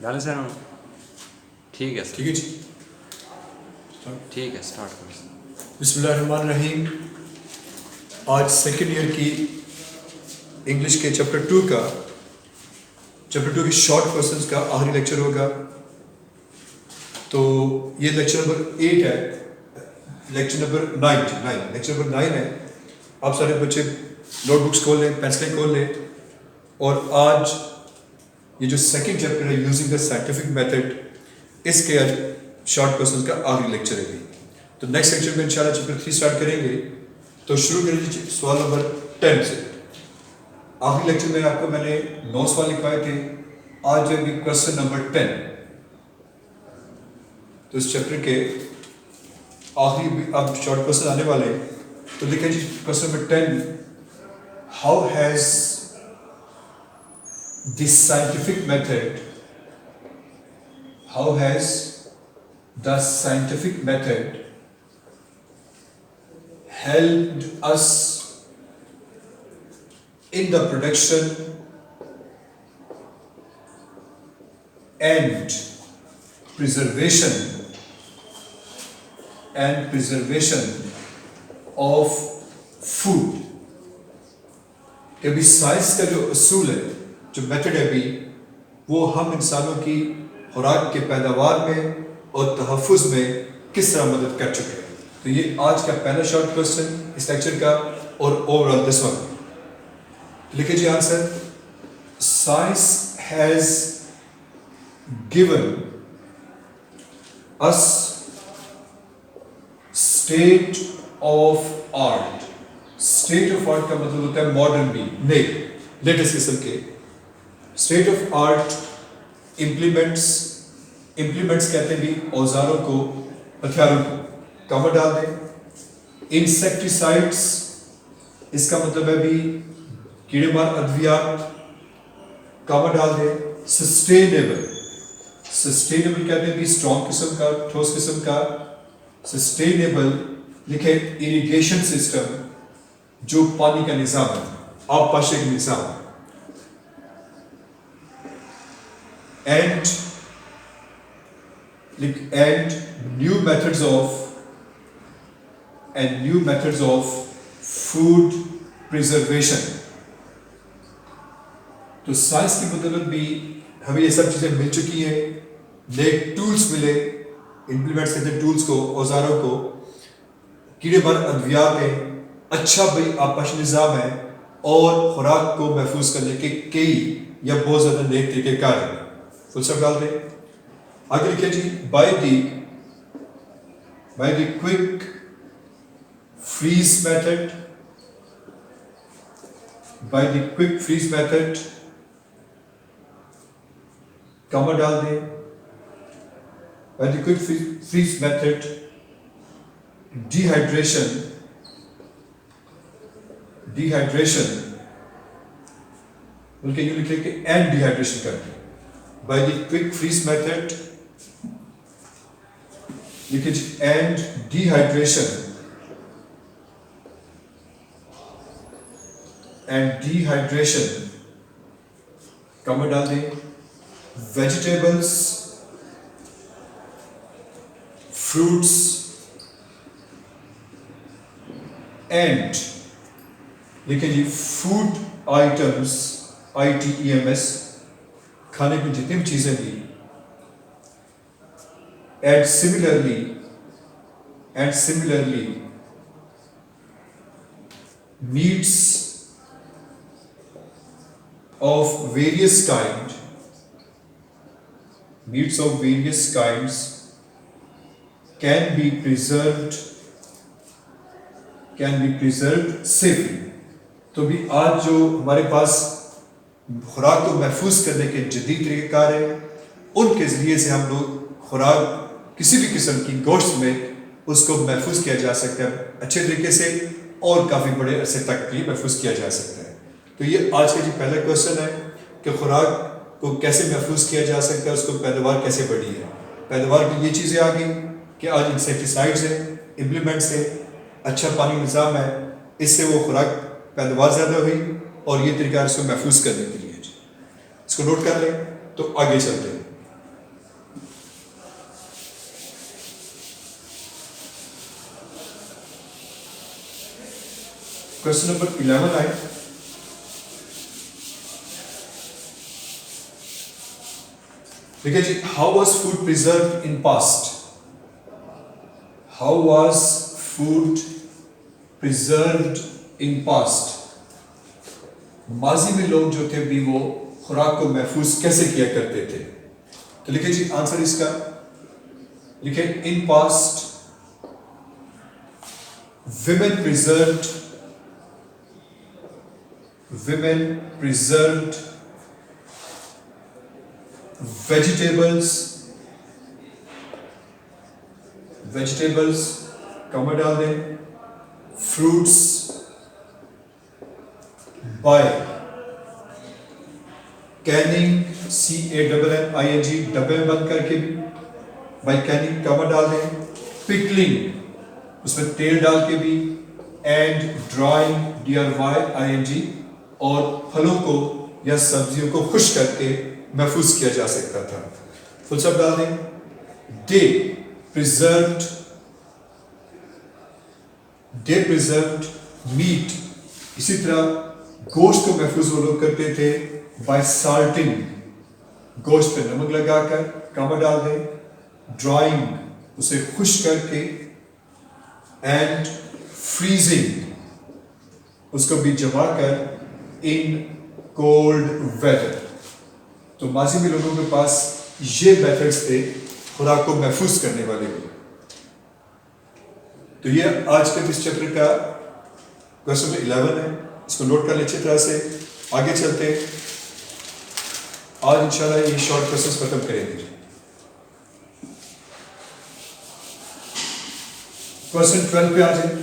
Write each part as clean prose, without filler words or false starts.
डालें सर हम ठीक है सर ठीक है जी। ठीक है स्टार्ट करें। बिस्मिल्लाहिर्रहमानिर्रहीम। आज सेकेंड ईयर की इंग्लिश के चैप्टर 2 के शॉर्ट क्वेश्चंस का आखिरी लेक्चर होगा। तो ये लेक्चर नंबर 8 है, लेक्चर नंबर 9 है। आप सारे बच्चे नोटबुक्स खोल लें, पेंसिलें खोल लें। और आज ये जो सेकंड चैप्टर है यूजिंग द साइंटिफिक मेथड, इसके आज शॉर्ट क्वेश्चंस का आखिरी लेक्चर है। तो नेक्स्ट लेक्चर में इंशाल्लाह चैप्टर 3 स्टार्ट करेंगे। तो शुरू करेंगे सवाल नंबर 10 से। आखिरी लेक्चर में आपको मैंने 9 सवाल लिखवाए थे, आज है भी क्वेश्चन नंबर 10। तो इस चैप्टर के आखिरी अब शॉर्ट क्वेश्चन आने वाले हैं। तो देखिए जी question number 10, how has this scientific method the scientific method helped us in the production and preservation of food। कि अभी साइंस का जो असूल है, जो मेथड है अभी, वो हम इंसानों की खुराक के पैदावार में और तहफ़्फ़ुज़ में किस तरह मदद कर चुके हैं। तो ये आज का पहला शॉर्ट क्वेश्चन इस लेक्चर का और ओवरऑल दिस वन। लिखिए जी answer, science has given us state of art. State of art का मतलब होता है मॉडर्न भी, नए लेटेस्ट किस्म के। स्टेट ऑफ आर्ट इम्प्लीमेंट्स कहते हैं भी औजारों को, हथियारों को। कॉमा डाल दें। इंसेक्टिसाइड्स, इसका मतलब है भी कीड़ेमार अद्वियात। कॉमा डाल दें। सस्टेनेबल कहते हैं भी स्ट्रॉन्ग किस्म का, ठोस किस्म का। सस्टेनेबल लिखे इरिगेशन सिस्टम, जो पानी का निज़ाम है, आबपाशी का निज़ाम। and new methods of food preservation। तो साइंस की बदौलत भी हमें ये सब चीजें मिल चुकी हैं। नए टूल्स मिले, इंप्लीमेंट्स कहते हैं टूल्स को, औजारों को। कीड़ेमार अद्विया में अच्छा भाई आबपाशी निज़ाम है और खुराक को महफूज करने के कई या बहुत ज़्यादा नए तरीके कार हैं। फुल स्टॉप डाल दें। आगे लिखिए जी, by the quick freeze method, comma डाल दें। By the quick freeze method, dehydration बल्कि यूं लिखे कि एंड डिहाइड्रेशन करते हैं। By the quick freeze method लिखिए एंड डिहाइड्रेशन कॉमा डाल दें। वेजिटेबल्स, फ्रूट्स एंड लिखिए जी फूड आइटम्स, ITEMS, खाने की जितनी भी चीजें भी। And similarly meets of various kinds can be preserved safely। तो भी आज जो हमारे पास खुराक को महफूज करने के जदीद तरीक़ेकार हैं, उनके ज़रिए से हम लोग खुराक किसी भी किस्म की गोश्त में उसको महफूज किया जा सकता है अच्छे तरीके से, और काफ़ी बड़े अरसे तक भी महफूज किया जा सकता है। तो ये आज का जो पहला क्वेश्चन है कि खुराक को कैसे महफूज किया जा सकता है, उसको पैदावार कैसे बढ़ी है। पैदावार की ये चीज़ें आ गई कि आज इंसेक्टिसाइड्स हैं, इम्प्लीमेंट्स हैं, अच्छा पानी निज़ाम है, इससे वो खुराक पैदावार ज़्यादा हुई और ये तरीका है इसको महफूज करने के लिए। इसको नोट कर लें तो आगे चलते हैं। क्वेश्चन नंबर 11 आए। देखिए जी, how was food preserve in past? How was food preserved in past? माजी में लोग जो थे भी वो खुराक को महफूज कैसे किया करते थे? तो लिखिए जी आंसर इसका, लिखिए in past women preserved vegetables कमा डाल दें, fruits by canning, CANNING डब्बे में बंद करके भी, by canning कमा डाल दें, pickling उसमें तेल डाल के भी, and drying DRYING और फलों को या सब्जियों को खुश करके महफूज किया जा सकता था। फुल स्टॉप डाल दें। They preserved meat, इसी तरह गोश्त को महफूज वो लोग करते थे by salting, गोश्त पे नमक लगाकर कमा डाल दें, drying उसे खुश करके, and freezing उसको भी जमा कर in cold weather। तो माजी में लोगों के पास ये मेथड्स थे खुराक को महफूज करने वाले भी। तो ये आज के इस चैप्टर का क्वेश्चन 11 है, इसको नोट कर ले अच्छी तरह से। आगे चलते हैं, आज इंशाल्लाह ये शॉर्ट क्वेश्चंस खत्म करेंगे। क्वेश्चन 12 पे आ जाए।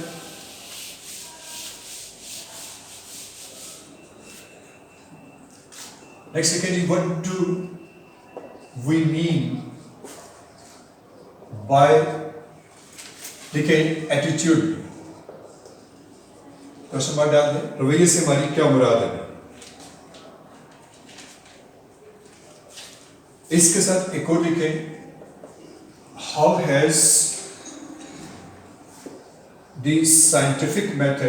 नेक्स्ट लिखें जी, what do we mean by, लिखें एटीट्यूड, क्वेश्चन मार्क डाल दें, रवैये से हमारी क्या मुराद है। इसके साथ एक और लिखें, how has the scientific method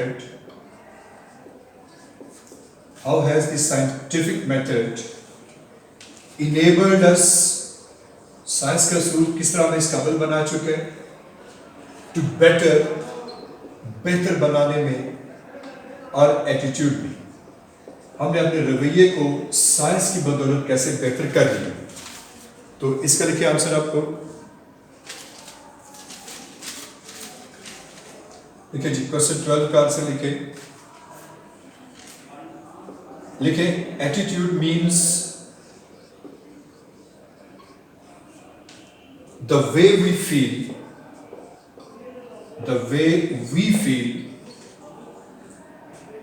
enabled us, science का सूल किस तरह हमें इस काबिल बना चुके हैं टू बेहतर बनाने में, और एटीट्यूड भी, हमने अपने रवैये को साइंस की बदौलत कैसे बेहतर कर लिया। तो इसका लिखिए आंसर आपको, लिखे जी क्वेश्चन 12 का आंसर लिखे attitude means the way we feel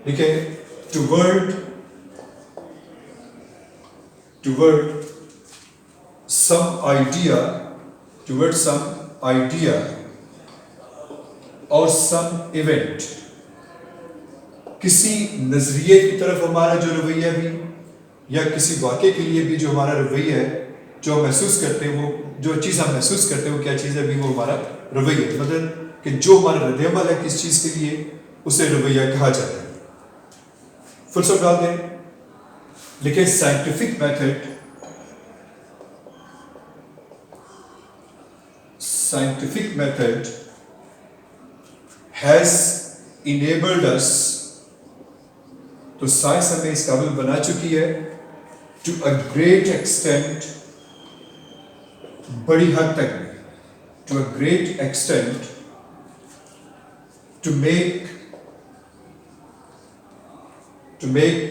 लिखे टुवर्ड some idea और some event, किसी नजरिए की तरफ हमारा जो रवैया भी, या किसी वाक़े के लिए भी जो हमारा रवैया है, जो हम महसूस करते हैं, वो जो चीज़ हम महसूस करते हैं वो क्या चीज़ है भी, वो हमारा रवैया, मतलब कि जो हमारा रद्द-ए-अमल है किस चीज़ के लिए, उसे रवैया कहा जाता है। फुल स्टॉप डाल दें, लिखे scientific method has enabled us, तो साइंस हमें इस काबिल बना चुकी है to a great extent, बड़ी हद तक में, to a great extent to make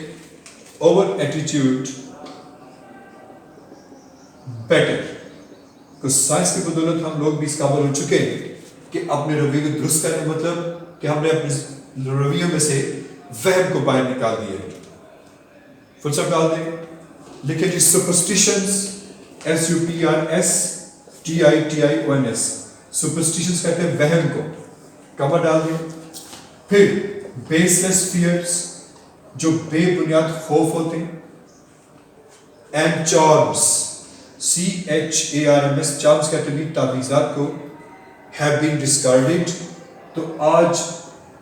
our attitude better। तो साइंस की बदौलत हम लोग भी इस काबिल हो चुके हैं कि अपने रवैये को दुरुस्त करने, मतलब कि हमने अपने रवैयों में से वहम को बाहर निकाल दिया। फुल स्टॉप डाल दें, लिखे जी सुपरस्टिशंस, SUPRSTITIONS, सुपरस्टिशंस कहते हैं वहम को, कमा डाल दें। फिर बेसलेस फियर्स, जो बेबुनियाद खौफ होते हैं, एंड चार्म्स, CHARMS, चार्म्स कहते हैं तावीज़ात को, हैव बीन डिस्कार्डेड। तो आज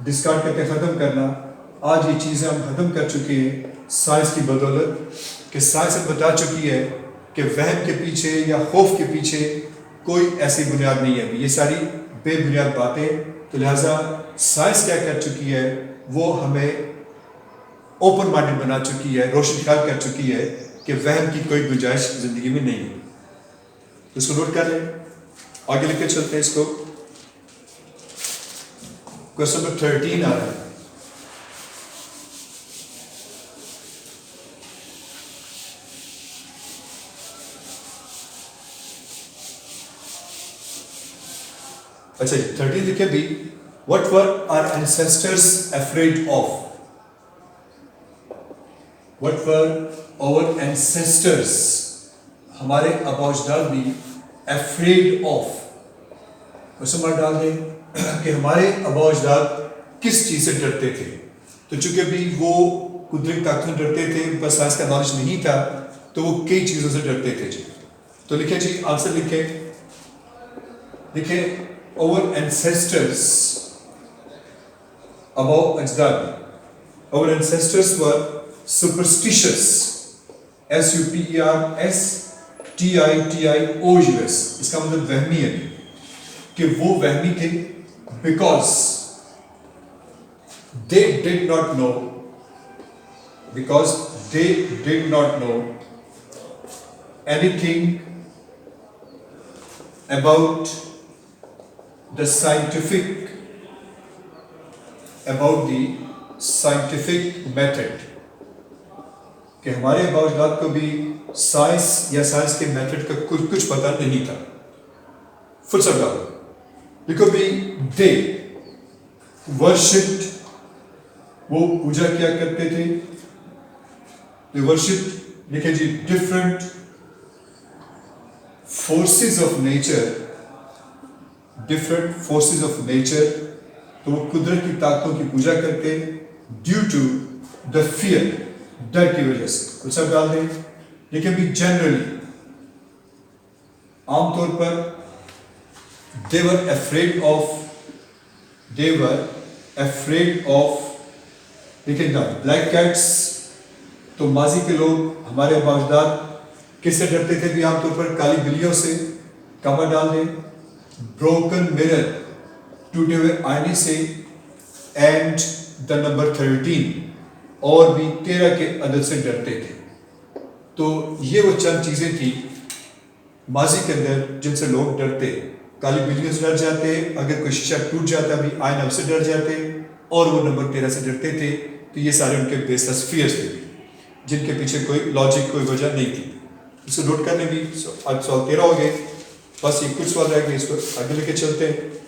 डिस्कार्ड करके ख़त्म करना, आज ये चीज़ें हम ख़त्म कर चुके हैं साइंस की बदौलत, कि साइंस हमें बता चुकी है कि वहम के पीछे या खौफ के पीछे कोई ऐसी बुनियाद नहीं है। ये सारी बेबुनियाद बातें, तो लिहाजा साइंस क्या कर चुकी है, वो हमें ओपन माइंडेड बना चुकी है, रोशन ख्याल कर चुकी है कि वहम की कोई गुंजाइश ज़िंदगी में नहीं है। तो इसको नोट कर लें, आगे लेके चलते हैं इसको। क्वेश्चन नंबर 13 आ रहा है। अच्छा, 13 लिखे भी, what were our ancestors afraid of? What were our ancestors, हमारे आबाओ-अजदाद भी अफ्रेड ऑफ, क्वेश्चन मार्क डाल दें कि हमारे आबाओ-अजदाद किस चीज़ से डरते थे। तो चूंकि भी वो कुदरती ताकतों से डरते थे, उन पर साइंस का नॉलेज नहीं था, तो वो कई चीज़ों से डरते थे जी। तो लिखे जी, आंसर लिखे, लिखे our ancestors, आबाओ-अजदाद, our ancestors were superstitious, superstitious, इसका मतलब वहमी है कि वो वहमी थे, because they did not know anything about the scientific method, कि हमारे आबाओ-अजदाद को भी साइंस या साइंस के मेथड का कुछ पता नहीं था। फुल स्टॉप डालो, बिकॉज भी दे वर्शिप्ड, वो पूजा किया करते थे, दे वर्शिप्ड, लिखे जी, डिफरेंट फोर्सेस ऑफ नेचर, तो वो कुदरत की ताकतों की पूजा करते, ड्यू टू द फियर, डर की वजह से। तो सब डाल दें, लेकिन भी जनरली, आमतौर पर, they were afraid of, लेकिन ना ब्लैक कैट्स, तो माजी के लोग, हमारे आबाओ-अजदाद किससे डरते थे भी आमतौर पर? काली बिल्लियों से। कमा डाल दें, ब्रोकन मिरर, टूटे हुए आईने से, एंड द नंबर 13, और भी 13 के अदद से डरते थे। तो ये वो चंद चीज़ें थी माजी के अंदर जिनसे लोग डरते। काली बिल्लियों से डर जाते, अगर कोई शीशा टूट जाता भी आईना उससे डर जाते, और वो नंबर 13 से डरते थे। तो ये सारे उनके बेसलेस फियर्स थे जिनके पीछे कोई लॉजिक, कोई वजह नहीं थी। इसको नोट करने भी आज सवाल 13 हो गए, बस ये कुछ सवाल रह गए, इसको आगे लेके चलते हैं।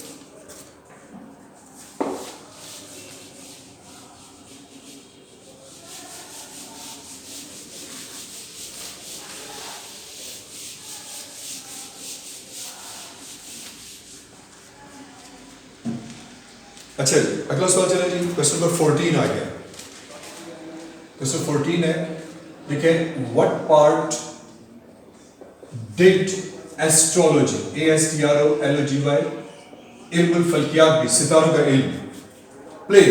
अच्छा जी, अगला सवाल चला जी, क्वेश्चन नंबर 14 आ गया। क्वेश्चन 14 है, देखिए, what part did astrology, ASTROLOGY, इल्मुल फल्कियात भी, सितारों का इल्म, play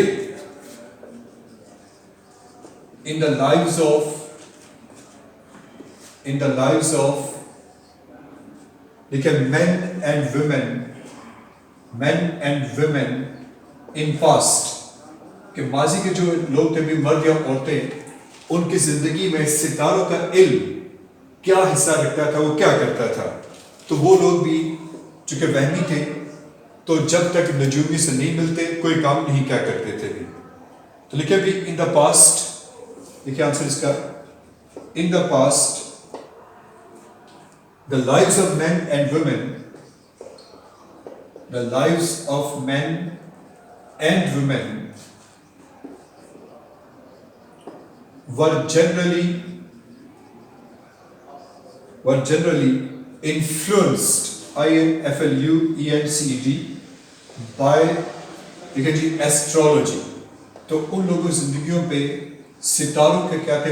in the lives of देखिए, men and women in past, कि माजी के जो लोग थे भी, मर्द या औरतें, उनकी जिंदगी में सितारों का इल्म क्या हिस्सा रखता था, वो क्या करता था। तो वो लोग भी चूंकि वहमी थे, तो जब तक नजूमी से नहीं मिलते कोई काम नहीं क्या करते थे भी। तो लिखे भी, इन द पास्ट, देखिए आंसर इसका, in the past the lives of men and women were generally influenced, INFLUENCED, by, देखिए जी, एस्ट्रोलॉजी। तो उन लोगों की जिंदगियों पे सितारों के क्या थे,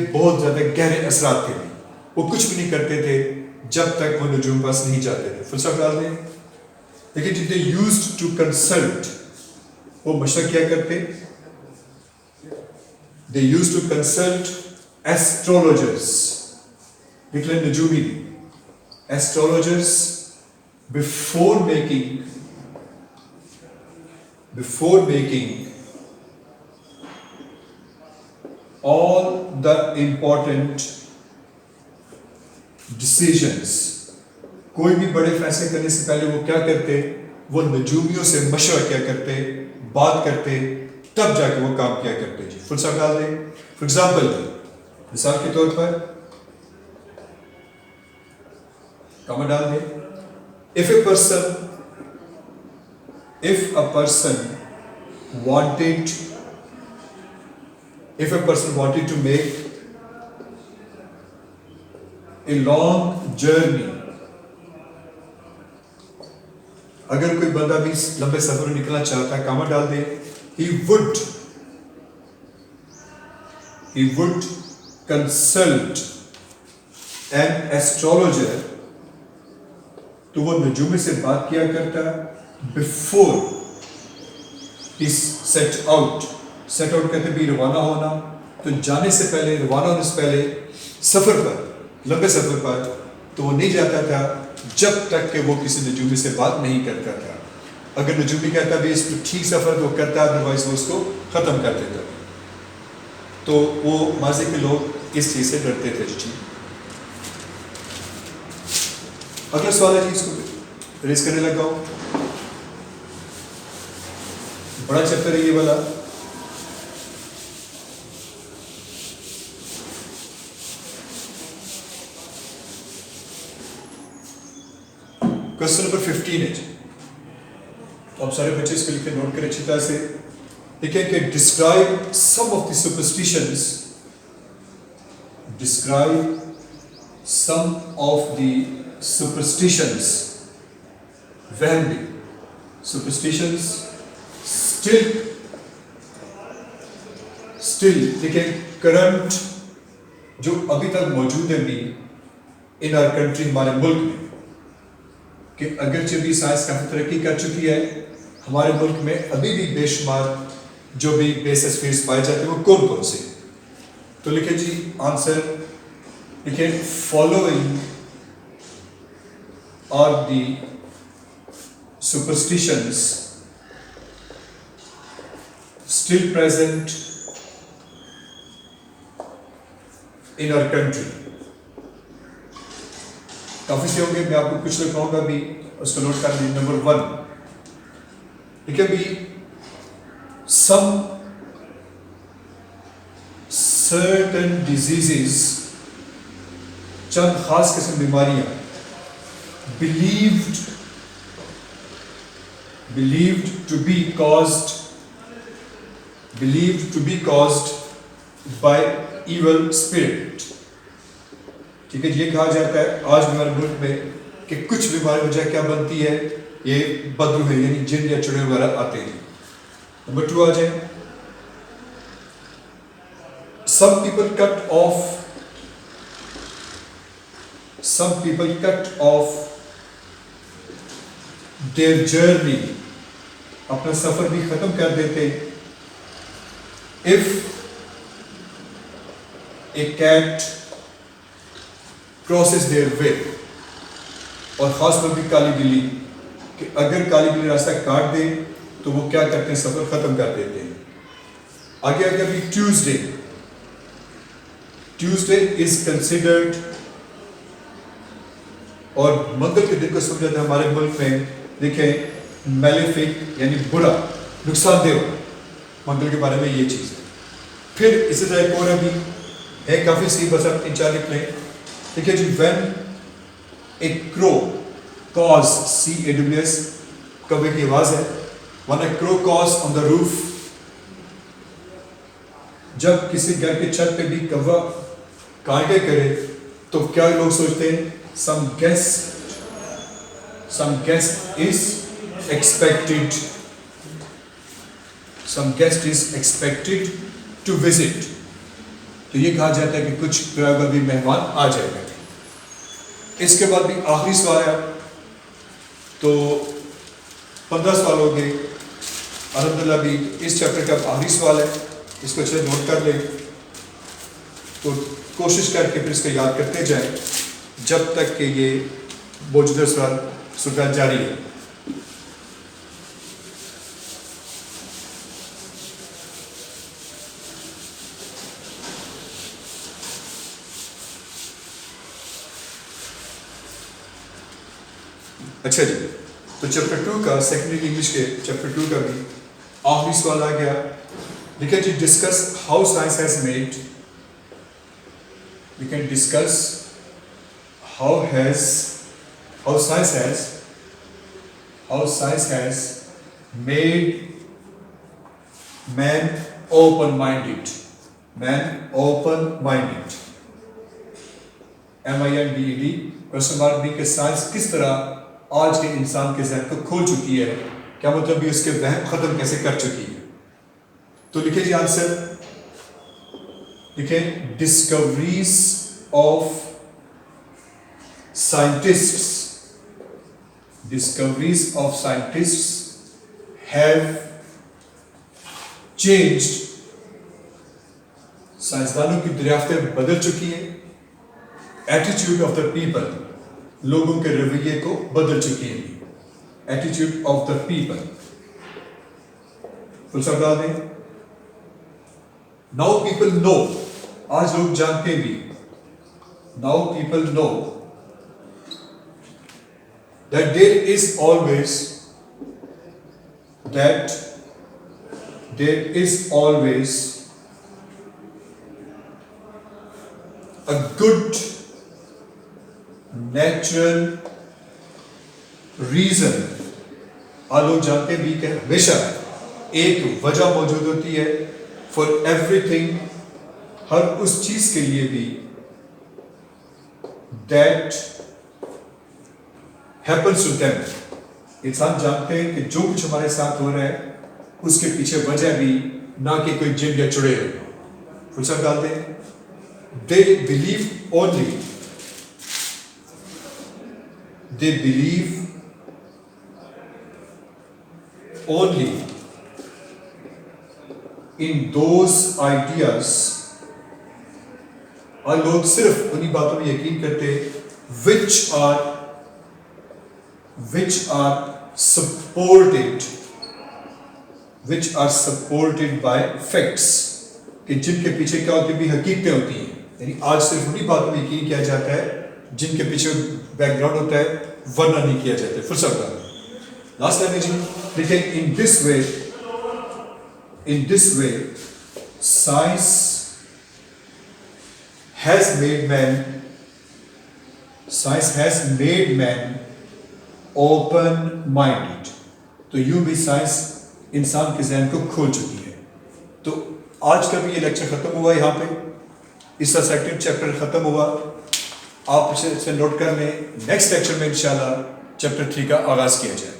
बहुत ज्यादा गहरे असरात थे। वो कुछ भी नहीं करते थे जब तक वो नजूम पास नहीं जाते थे। फुल स्टॉप डाल दें। लेकिन जितने यूज्ड टू कंसल्ट, वो मशवरा क्या करते, they used to consult astrologers, लिख लें नजूमी, astrologers before making all the important decisions। कोई भी बड़े फैसले करने से पहले वो क्या करते, वो नजूमियों से मशवरा क्या करते, बात करते, तब जाके वो काम क्या करते जी। फुल स्टॉप डाल दें। फॉर एग्जाम्पल, मिसाल के तौर पर कॉमा डाल दें। if a person wanted to make a long journey, अगर कोई बंदा भी लंबे सफर में निकलना चाहता है, कामा डाल दे, he would consult an astrologer, तो वो नजूमे से बात किया करता before he set out कहते भी रवाना होना, तो जाने से पहले, रवाना होने से पहले सफर पर, लंबे सफर पर, तो वो नहीं जाता था जब तक कि वो किसी नजूमी से बात नहीं करता था। अगर नजूमी कहता भी इसको ठीक सफर तो करता, अदरवाइज वो उसको खत्म कर देता। तो वो माजी के लोग इस चीज से डरते थे जी। अगला सवाल है जी, इसको रेस करने लगा हूं। बड़ा चैप्टर है ये वाला। क्वेश्चन नंबर 15 है। तो आप सारे बच्चे इसको लिखे, नोट करें अच्छी तरह से। देखिए कि describe some of the superstitions, describe some of the superstitions, वहम, superstitions still देखिए करंट जो अभी तक मौजूद है भी इन आवर कंट्री, हमारे मुल्क में, कि अगरचे भी साइंस काफी तरक्की कर चुकी है, हमारे मुल्क में अभी भी बेशुमार जो भी बेसिस फील्ड्स पाए जाते हैं, वो कौन कौन से। तो लिखे जी आंसर, लिखे following are the superstitions still present in our country। काफी से होंगे, मैं आपको कुछ लिखाऊंगा भी, उसको नोट कर लीजिए। नंबर 1 लिखे भी, some certain diseases, चंद खास किस्म बीमारियां believed to be caused by evil spirit। ठीक है, ये कहा जाता है आज हमारे मुल्क में कि कुछ बीमारी वजह क्या बनती है, ये बदरू है, यानी जिन या चुड़ैल वगैरह आते हैं। नंबर 2 आ जाए, some people cut off their journey, अपना सफर भी खत्म कर देते, if a cat crosses their way, और खास तौर पर काली बिल्ली, कि अगर काली बिल्ली रास्ता काट दे तो वो क्या करते हैं, सफर खत्म कर देते हैं। आगे अगर भी ट्यूसडे इज कंसिडर्ड, और मंगल के दिन को समझा था हमारे मुल्क में, देखें मैलेफिक यानी बुरा, नुकसानदेह, मंगल के बारे में ये चीज़ है। फिर इसी तरह एक और अभी है काफ़ी सी, बस आप 3-4 लिख लें। देखिए जी, when a crow caws, CAWS, कौवे की आवाज़ है, when a crow caws on the roof, जब किसी घर के छत पे भी कौवा कांटे करे तो क्या लोग सोचते हैं, some guest is expected to visit, तो ये कहा जाता है कि कुछ भी मेहमान आ जाएगा। इसके बाद भी आखिरी सवाल है, तो 15 सवाल हो गए अलहम्दुलिल्लाह। भी इस चैप्टर का आखिरी सवाल है, इसको अच्छे नोट कर लें, तो कोशिश करके फिर इसको याद करते जाएं जब तक कि ये मौजूदा सवाल जारी है। अच्छा जी, तो चैप्टर 2 का सेकेंडरी इंग्लिश के चैप्टर 2 का भी आखिरी सवाल आ गया। देखिए जी, discuss how science has made, we can discuss how science has made man open-minded, MINDED question mark भी कि साइंस किस तरह आज के इंसान के जहन को खोल चुकी है, क्या मतलब भी उसके वहम खत्म कैसे कर चुकी है। तो लिखिए जी आंसर, लिखें, discoveries of scientists have changed, साइंसदानों की दरियाफ्तें बदल चुकी हैं, एटीट्यूड ऑफ द पीपल, लोगों के रवैये को बदल चुकी है, attitude of the people, full stop डाल दें। नाउ पीपल नो, आज लोग जानते भी, now people know that there is always a good natural reason, आज लोग जानते भी कि हमेशा एक वजह मौजूद होती है for everything, हर उस चीज के लिए भी, that happens to them, इंसान जानते हैं कि जो कुछ हमारे साथ हो रहा है उसके पीछे वजह भी ना कि कोई जिन या चुड़े हो। फुल स्टॉप डालते हैं। They believe only in those ideas, और लोग सिर्फ उन्हीं बातों में यकीन करते which are supported by facts, कि जिनके पीछे क्या होती भी हकीकतें होती हैं। यानी आज सिर्फ उन्हीं बातों में यकीन किया जाता है जिनके पीछे बैकग्राउंड होता है, वरना नहीं किया जाता है। Full stop. लास्ट लाइन में जी देखिए, in this way science has made man open-minded, तो यूं भी साइंस इंसान के जहन को खोल चुकी है। तो आज का भी ये लेक्चर खत्म हुआ यहाँ पे, इसका सेकंड चैप्टर खत्म हुआ। आप इसे नोट कर लें, नेक्स्ट लेक्चर में इंशाल्लाह चैप्टर 3 का आगाज किया जाए।